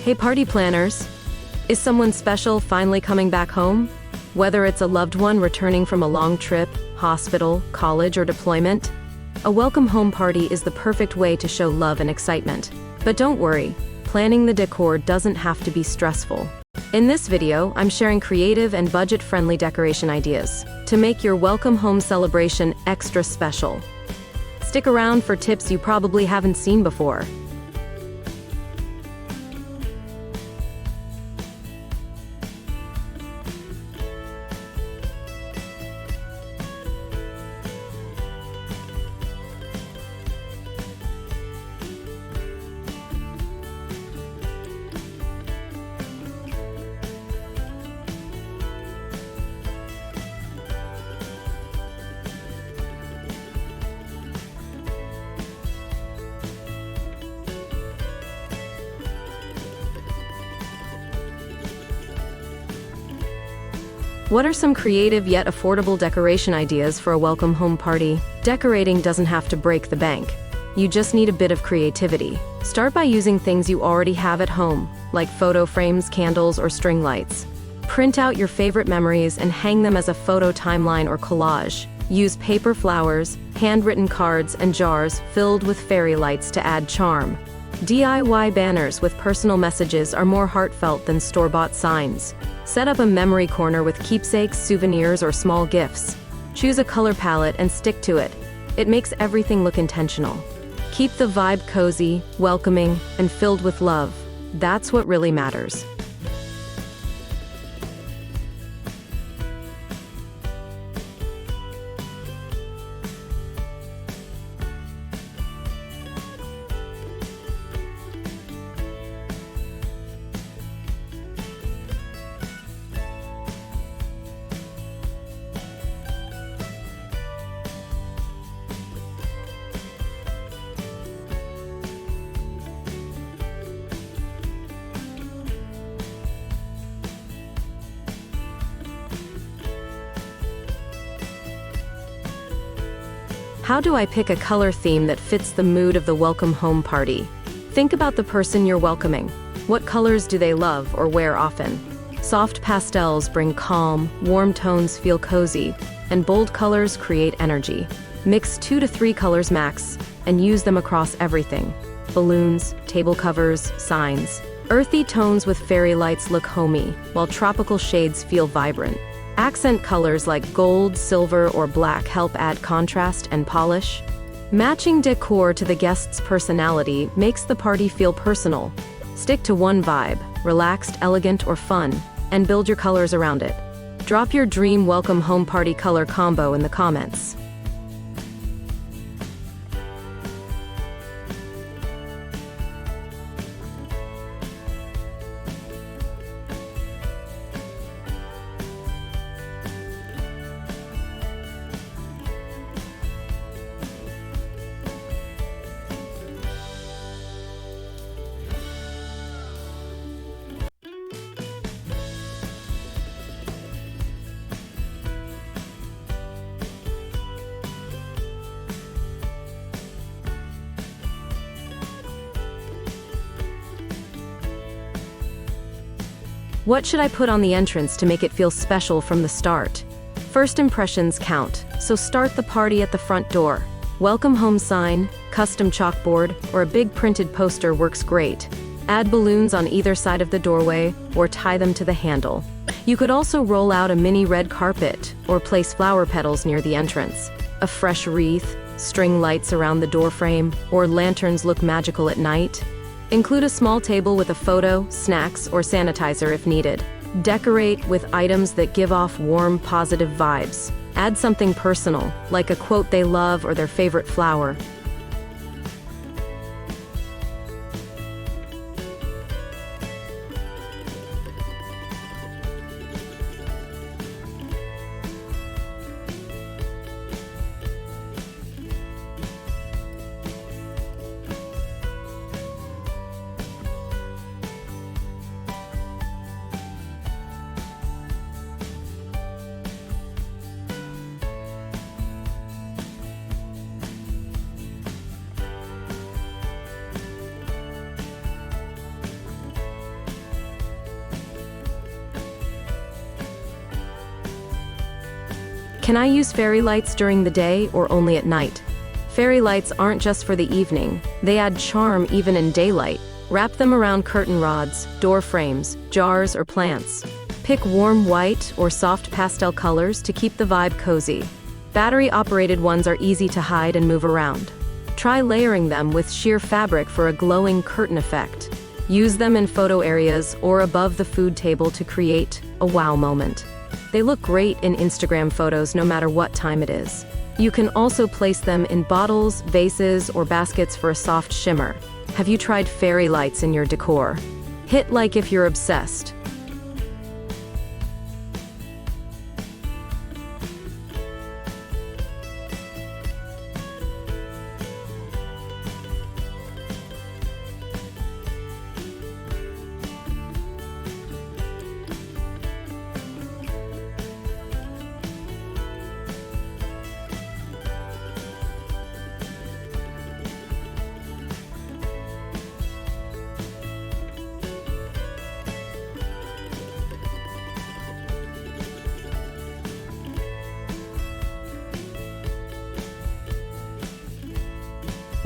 Hey party planners! Is someone special finally coming back home? Whether it's a loved one returning from a long trip, hospital, college, or deployment, a welcome home party is the perfect way to show love and excitement. But don't worry, planning the decor doesn't have to be stressful. In this video, I'm sharing creative and budget-friendly decoration ideas to make your welcome home celebration extra special. Stick around for tips you probably haven't seen before. What are some creative yet affordable decoration ideas for a welcome home party? Decorating doesn't have to break the bank. You just need a bit of creativity. Start by using things you already have at home, like photo frames, candles, or string lights. Print out your favorite memories and hang them as a photo timeline or collage. Use paper flowers, handwritten cards, and jars filled with fairy lights to add charm. DIY banners with personal messages are more heartfelt than store-bought signs. Set up a memory corner with keepsakes, souvenirs, or small gifts. Choose a color palette and stick to it. It makes everything look intentional. Keep the vibe cozy, welcoming, and filled with love. That's what really matters. How do I pick a color theme that fits the mood of the welcome home party? Think about the person you're welcoming. What colors do they love or wear often? Soft pastels bring calm, warm tones feel cozy, and bold colors create energy. Mix 2 to 3 colors max, and use them across everything. Balloons, table covers, signs. Earthy tones with fairy lights look homey, while tropical shades feel vibrant. Accent colors like gold, silver, or black help add contrast and polish. Matching decor to the guest's personality makes the party feel personal. Stick to one vibe, relaxed, elegant, or fun, and build your colors around it. Drop your dream welcome home party color combo in the comments. What should I put on the entrance to make it feel special from the start? First impressions count, so start the party at the front door. Welcome home sign, custom chalkboard, or a big printed poster works great. Add balloons on either side of the doorway or tie them to the handle. You could also roll out a mini red carpet or place flower petals near the entrance. A fresh wreath, string lights around the doorframe, or lanterns look magical at night. Include a small table with a photo, snacks, or sanitizer if needed. Decorate with items that give off warm, positive vibes. Add something personal, like a quote they love or their favorite flower. Can I use fairy lights during the day or only at night? Fairy lights aren't just for the evening, they add charm even in daylight. Wrap them around curtain rods, door frames, jars, or plants. Pick warm white or soft pastel colors to keep the vibe cozy. Battery-operated ones are easy to hide and move around. Try layering them with sheer fabric for a glowing curtain effect. Use them in photo areas or above the food table to create a wow moment. They look great in Instagram photos no matter what time it is. You can also place them in bottles, vases, or baskets for a soft shimmer. Have you tried fairy lights in your decor? Hit like if you're obsessed.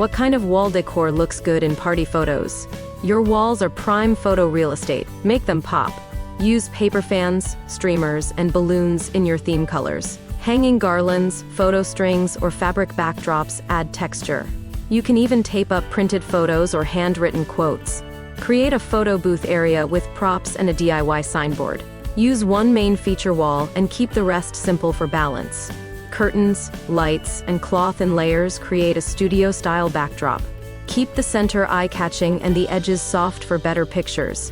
What kind of wall decor looks good in party photos? Your walls are prime photo real estate. Make them pop. Use paper fans, streamers, and balloons in your theme colors. Hanging garlands, photo strings, or fabric backdrops add texture. You can even tape up printed photos or handwritten quotes. Create a photo booth area with props and a DIY signboard. Use one main feature wall and keep the rest simple for balance. Curtains, lights, and cloth in layers create a studio-style backdrop. Keep the center eye-catching and the edges soft for better pictures.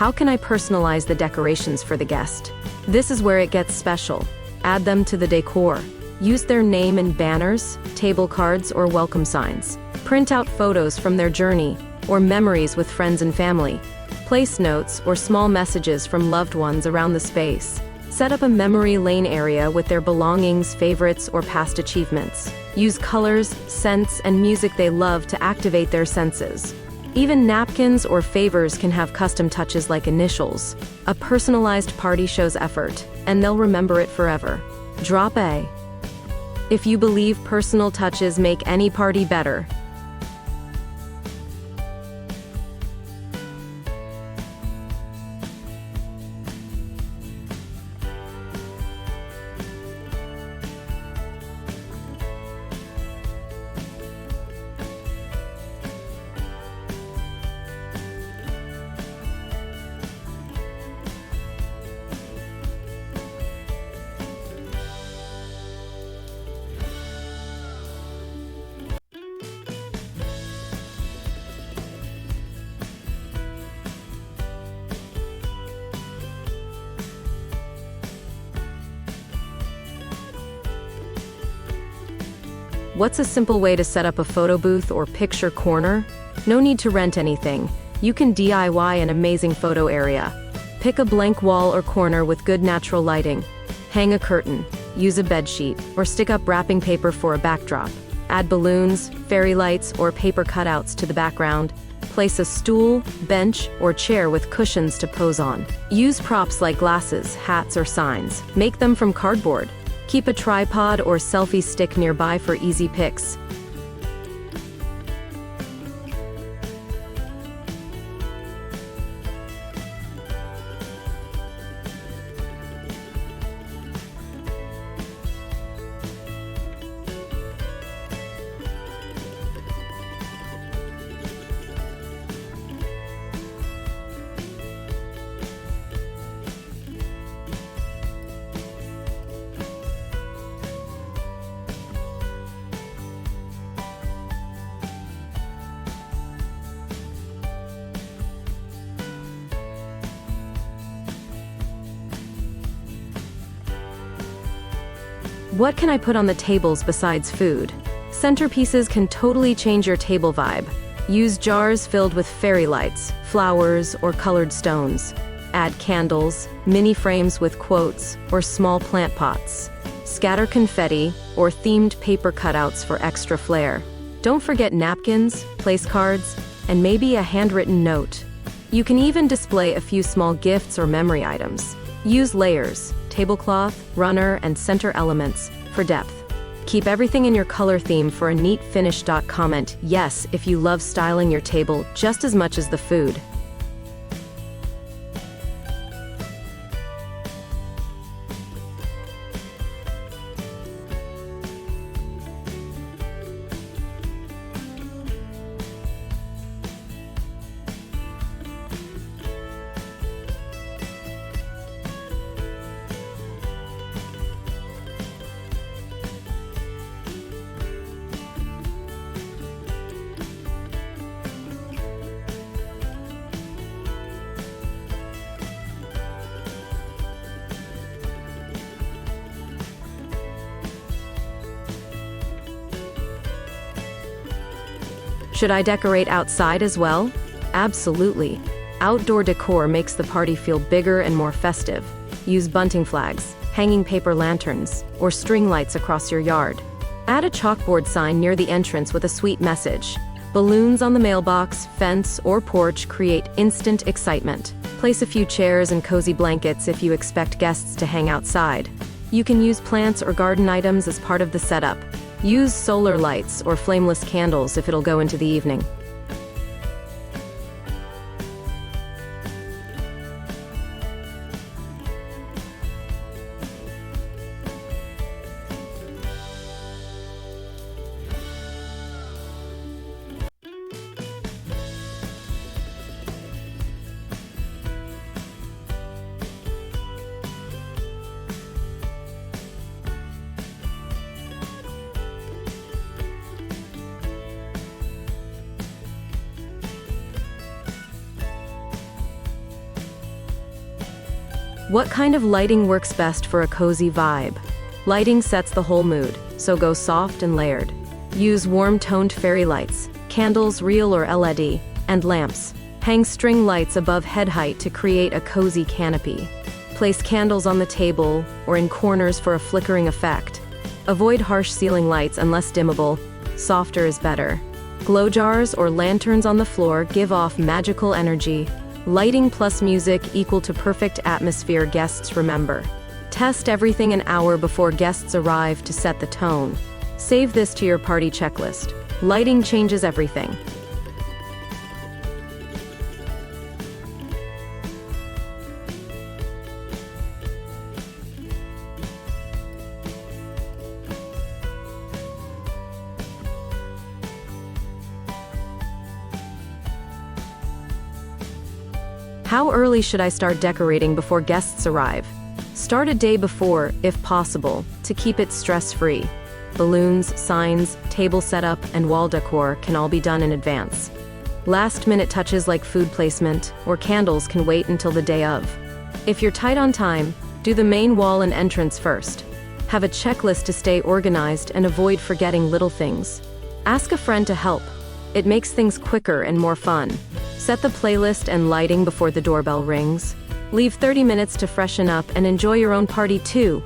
How can I personalize the decorations for the guest? This is where it gets special. Add them to the decor. Use their name in banners, table cards, or welcome signs. Print out photos from their journey or memories with friends and family. Place notes or small messages from loved ones around the space. Set up a memory lane area with their belongings, favorites, or past achievements. Use colors, scents, and music they love to activate their senses. Even napkins or favors can have custom touches like initials. A personalized party shows effort, and they'll remember it forever. Drop A. If you believe personal touches make any party better, what's a simple way to set up a photo booth or picture corner? No need to rent anything. You can DIY an amazing photo area. Pick a blank wall or corner with good natural lighting. Hang a curtain, use a bedsheet, or stick up wrapping paper for a backdrop. Add balloons, fairy lights, or paper cutouts to the background. Place a stool, bench, or chair with cushions to pose on. Use props like glasses, hats, or signs. Make them from cardboard. Keep a tripod or selfie stick nearby for easy pics. What can I put on the tables besides food? Centerpieces can totally change your table vibe. Use jars filled with fairy lights, flowers, or colored stones. Add candles, mini frames with quotes, or small plant pots. Scatter confetti or themed paper cutouts for extra flair. Don't forget napkins, place cards, and maybe a handwritten note. You can even display a few small gifts or memory items. Use layers, tablecloth, runner, and center elements for depth. Keep everything in your color theme for a neat finish. Comment yes if you love styling your table just as much as the food. Should I decorate outside as well? Absolutely. Outdoor decor makes the party feel bigger and more festive. Use bunting flags, hanging paper lanterns, or string lights across your yard. Add a chalkboard sign near the entrance with a sweet message. Balloons on the mailbox, fence, or porch create instant excitement. Place a few chairs and cozy blankets if you expect guests to hang outside. You can use plants or garden items as part of the setup. Use solar lights or flameless candles if it'll go into the evening. What kind of lighting works best for a cozy vibe? Lighting sets the whole mood, so go soft and layered. Use warm-toned fairy lights, candles, real or LED, and lamps. Hang string lights above head height to create a cozy canopy. Place candles on the table or in corners for a flickering effect. Avoid harsh ceiling lights unless dimmable. Softer is better. Glow jars or lanterns on the floor give off magical energy. Lighting plus music equal to perfect atmosphere, guests remember. Test everything an hour before guests arrive to set the tone. Save this to your party checklist. Lighting changes everything. How early should I start decorating before guests arrive? Start a day before, if possible, to keep it stress-free. Balloons, signs, table setup, and wall decor can all be done in advance. Last-minute touches like food placement or candles can wait until the day of. If you're tight on time, do the main wall and entrance first. Have a checklist to stay organized and avoid forgetting little things. Ask a friend to help. It makes things quicker and more fun. Set the playlist and lighting before the doorbell rings. Leave 30 minutes to freshen up and enjoy your own party too.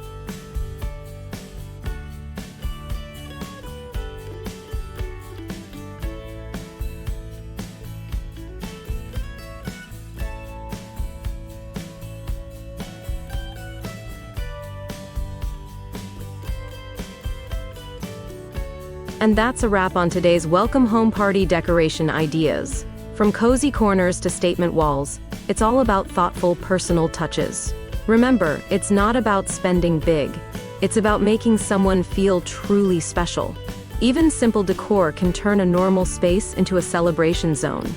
And that's a wrap on today's welcome home party decoration ideas. From cozy corners to statement walls, it's all about thoughtful, personal touches. Remember, it's not about spending big. It's about making someone feel truly special. Even simple decor can turn a normal space into a celebration zone.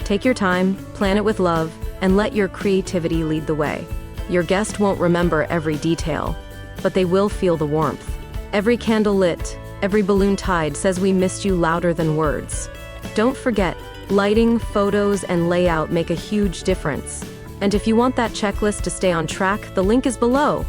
Take your time, plan it with love, and let your creativity lead the way. Your guest won't remember every detail, but they will feel the warmth. Every candle lit, every balloon tied says we missed you louder than words. Don't forget, lighting, photos, and layout make a huge difference. And if you want that checklist to stay on track, the link is below.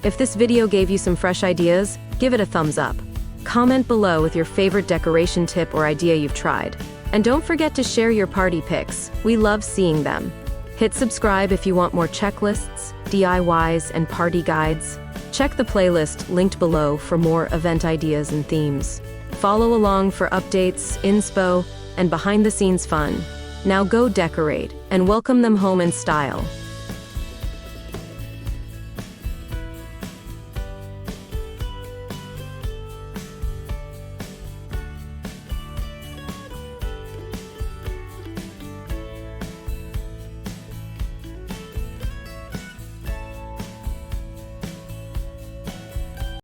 If this video gave you some fresh ideas, give it a thumbs up. Comment below with your favorite decoration tip or idea you've tried. And don't forget to share your party pics. We love seeing them. Hit subscribe if you want more checklists, DIYs, and party guides. Check the playlist linked below for more event ideas and themes. Follow along for updates, inspo, and behind-the-scenes fun. Now go decorate and welcome them home in style.